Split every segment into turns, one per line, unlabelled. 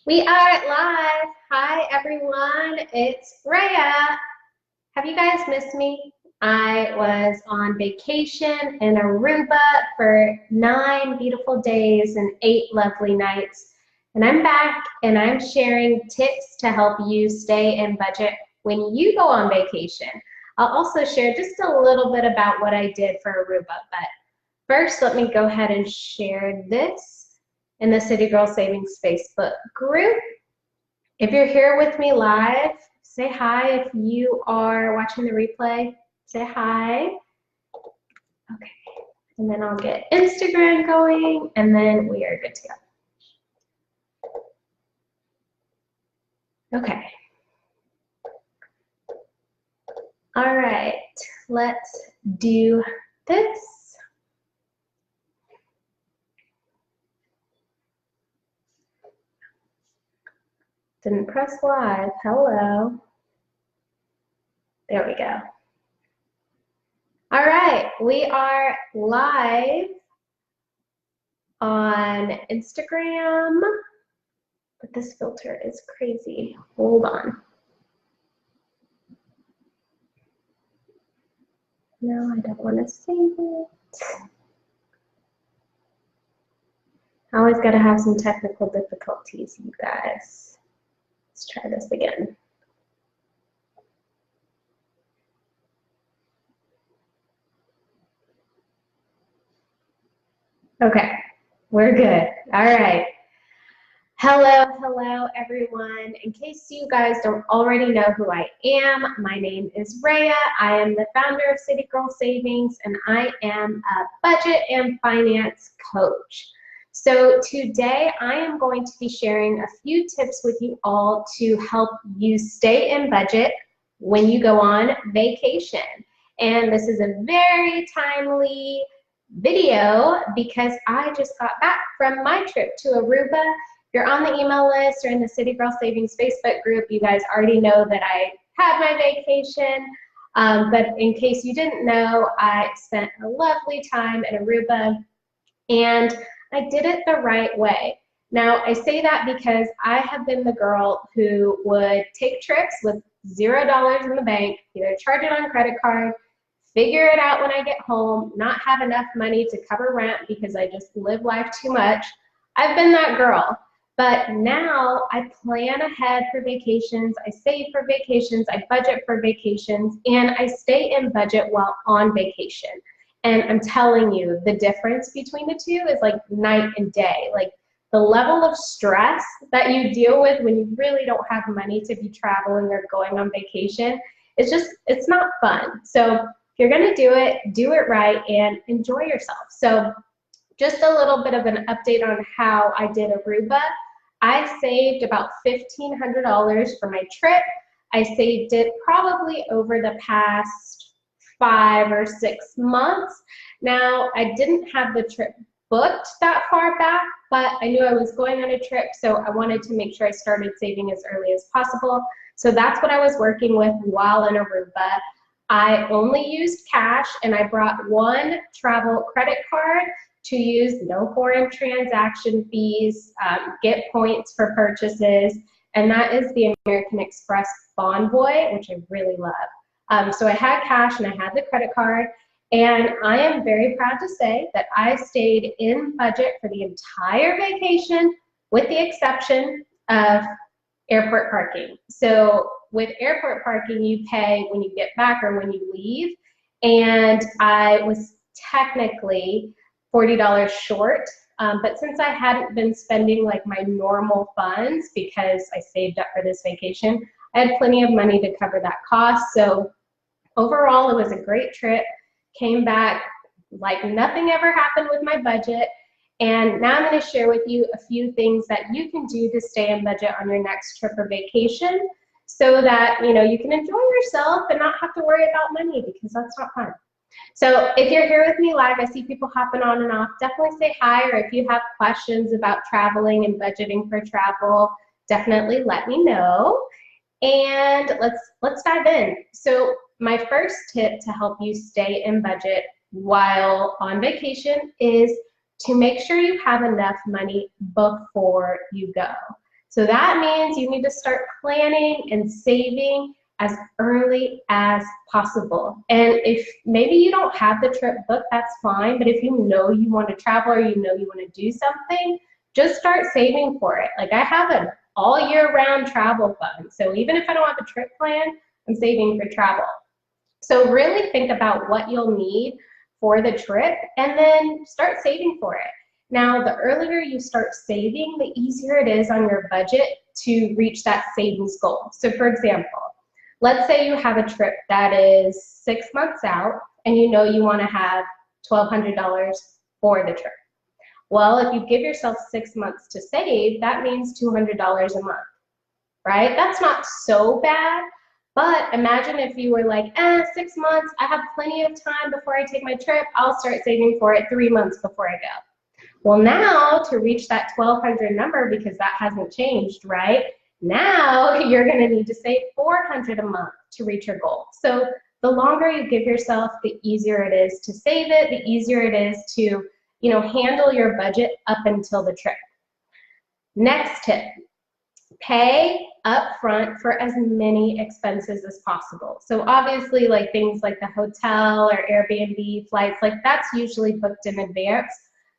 We are live. Hi, everyone. It's Rhea. Have you guys missed me? I was on vacation in Aruba for 9 beautiful days and 8 lovely nights. And I'm back and I'm sharing tips to help you stay in budget when you go on vacation. I'll also share just a little bit about what I did for Aruba. But first, let me go ahead and share this in the City Girl Savings Facebook group. If you're here with me live, say hi. If you are watching the replay, say hi. Okay, and then I'll get Instagram going, and then we are good to go. Okay. All right, let's do this. Didn't press live. Hello. There we go. All right, we are live on Instagram, but this filter is crazy. Hold on. No, I don't want to save it. I always got to have some technical difficulties, you guys. Let's try this again. Okay, we're good. All right. Hello, everyone. In case you guys don't already know who I am, my name is Rhea. I am the founder of City Girl Savings, and I am a budget and finance coach. So today I am going to be sharing a few tips with you all to help you stay in budget when you go on vacation. And this is a very timely video because I just got back from my trip to Aruba. If you're on the email list or in the City Girl Savings Facebook group, you guys already know that I had my vacation. But in case you didn't know, I spent a lovely time in Aruba, and I did it the right way. Now, I say that because I have been the girl who would take trips with $0 in the bank, either charge it on credit card, figure it out when I get home, not have enough money to cover rent because I just live life too much. I've been that girl. But now I plan ahead for vacations, I save for vacations, I budget for vacations, and I stay in budget while on vacation. And I'm telling you, the difference between the two is like night and day. Like the level of stress that you deal with when you really don't have money to be traveling or going on vacation, it's not fun. So if you're gonna do it right and enjoy yourself. So just a little bit of an update on how I did Aruba. I saved about $1,500 for my trip. I saved it probably over the past 5 or 6 months. Now, I didn't have the trip booked that far back, but I knew I was going on a trip, so I wanted to make sure I started saving as early as possible. So that's what I was working with while in Aruba. I only used cash, and I brought one travel credit card to use, no foreign transaction fees, get points for purchases, and that is the American Express Bonvoy, which I really love. So I had cash and I had the credit card, and I am very proud to say that I stayed in budget for the entire vacation with the exception of airport parking. So with airport parking, you pay when you get back or when you leave, and I was technically $40 short, but since I hadn't been spending like my normal funds because I saved up for this vacation, I had plenty of money to cover that cost. So overall, it was a great trip. Came back like nothing ever happened with my budget. And now I'm going to share with you a few things that you can do to stay in budget on your next trip or vacation so that you can enjoy yourself and not have to worry about money, because that's not fun. So if you're here with me live, I see people hopping on and off. Definitely say hi, or if you have questions about traveling and budgeting for travel, definitely let me know. And let's dive in. So my first tip to help you stay in budget while on vacation is to make sure you have enough money before you go. So that means you need to start planning and saving as early as possible. And if maybe you don't have the trip booked, that's fine. But if you know you want to travel or you know you want to do something, just start saving for it. Like I have an all year round travel fund. So even if I don't have a trip plan, I'm saving for travel. So really think about what you'll need for the trip and then start saving for it. Now, the earlier you start saving, the easier it is on your budget to reach that savings goal. So for example, let's say you have a trip that is 6 months out and you know you want to have $1,200 for the trip. Well, if you give yourself 6 months to save, that means $200 a month, right? That's not so bad, but imagine if you were like, 6 months, I have plenty of time before I take my trip, I'll start saving for it 3 months before I go. Well, now to reach that 1,200 number, because that hasn't changed, right? Now you're gonna need to save $400 a month to reach your goal. So the longer you give yourself, the easier it is to save it, the easier it is to, handle your budget up until the trip. Next tip, pay up front for as many expenses as possible. So obviously like things like the hotel or Airbnb flights, like that's usually booked in advance.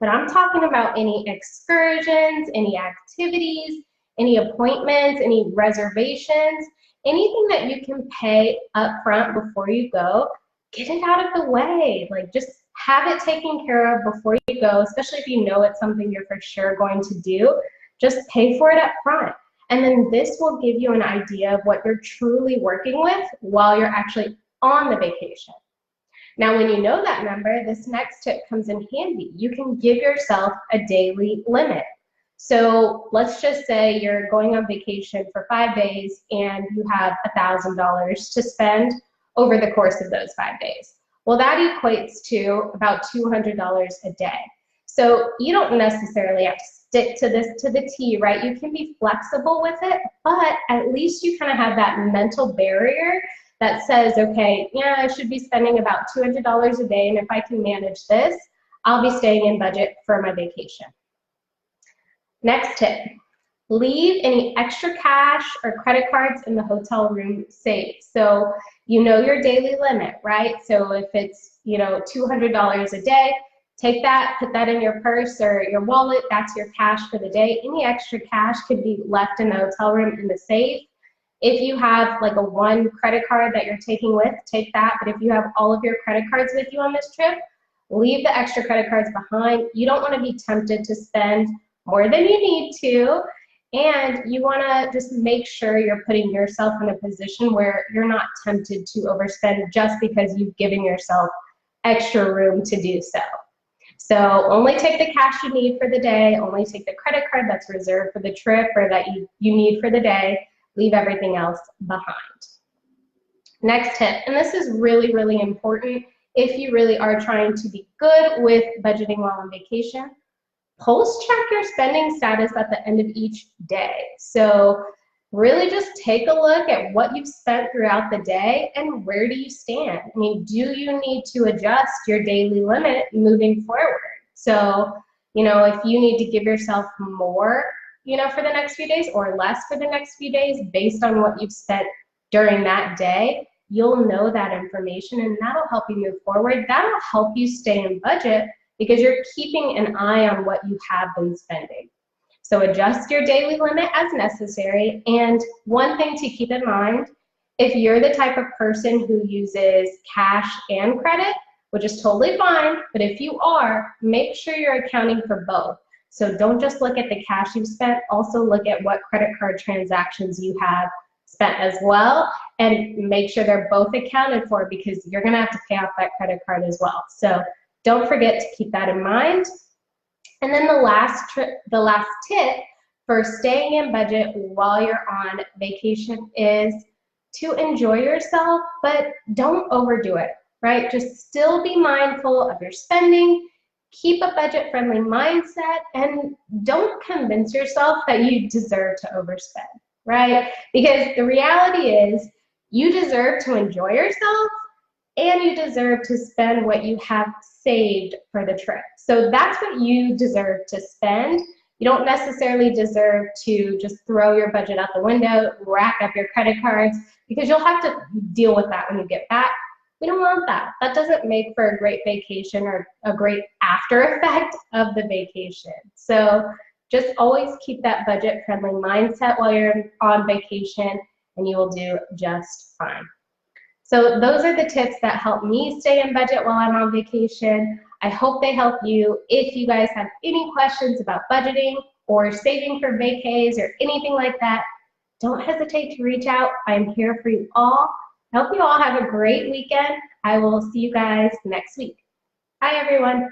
But I'm talking about any excursions, any activities, any appointments, any reservations, anything that you can pay up front before you go, get it out of the way. Like just have it taken care of before you go, especially if you know it's something you're for sure going to do. Just pay for it up front. And then this will give you an idea of what you're truly working with while you're actually on the vacation. Now, when you know that number, this next tip comes in handy. You can give yourself a daily limit. So let's just say you're going on vacation for 5 days and you have $1,000 to spend over the course of those 5 days. Well, that equates to about $200 a day. So you don't necessarily have to stick to this to the T, right? You can be flexible with it, but at least you kind of have that mental barrier that says, okay, yeah, I should be spending about $200 a day, and if I can manage this, I'll be staying in budget for my vacation. Next tip, leave any extra cash or credit cards in the hotel room safe. So you know your daily limit, right? So if it's, $200 a day, take that, put that in your purse or your wallet, that's your cash for the day. Any extra cash could be left in the hotel room in the safe. If you have like a one credit card that you're taking with, take that. But if you have all of your credit cards with you on this trip, leave the extra credit cards behind. You don't want to be tempted to spend more than you need to. And you want to just make sure you're putting yourself in a position where you're not tempted to overspend just because you've given yourself extra room to do so. So only take the cash you need for the day, only take the credit card that's reserved for the trip or that you need for the day, leave everything else behind. Next tip, and this is really, really important if you really are trying to be good with budgeting while on vacation, pulse check your spending status at the end of each day. So really just take a look at what you've spent throughout the day and where do you stand. I mean, do you need to adjust your daily limit moving forward? So, if you need to give yourself more, for the next few days or less for the next few days based on what you've spent during that day, you'll know that information and that'll help you move forward. That'll help you stay in budget because you're keeping an eye on what you have been spending. So adjust your daily limit as necessary. And one thing to keep in mind, if you're the type of person who uses cash and credit, which is totally fine, but if you are, make sure you're accounting for both. So don't just look at the cash you've spent, also look at what credit card transactions you have spent as well, and make sure they're both accounted for because you're gonna have to pay off that credit card as well. So don't forget to keep that in mind. And then the last tip for staying in budget while you're on vacation is to enjoy yourself, but don't overdo it, right? Just still be mindful of your spending, keep a budget-friendly mindset, and don't convince yourself that you deserve to overspend, right? Because the reality is you deserve to enjoy yourself and you deserve to spend what you have saved for the trip. So that's what you deserve to spend. You don't necessarily deserve to just throw your budget out the window, rack up your credit cards, because you'll have to deal with that when you get back. We don't want that. That doesn't make for a great vacation or a great after effect of the vacation. So just always keep that budget-friendly mindset while you're on vacation, and you will do just fine. So those are the tips that help me stay in budget while I'm on vacation. I hope they help you. If you guys have any questions about budgeting or saving for vacays or anything like that, don't hesitate to reach out. I'm here for you all. I hope you all have a great weekend. I will see you guys next week. Bye, everyone.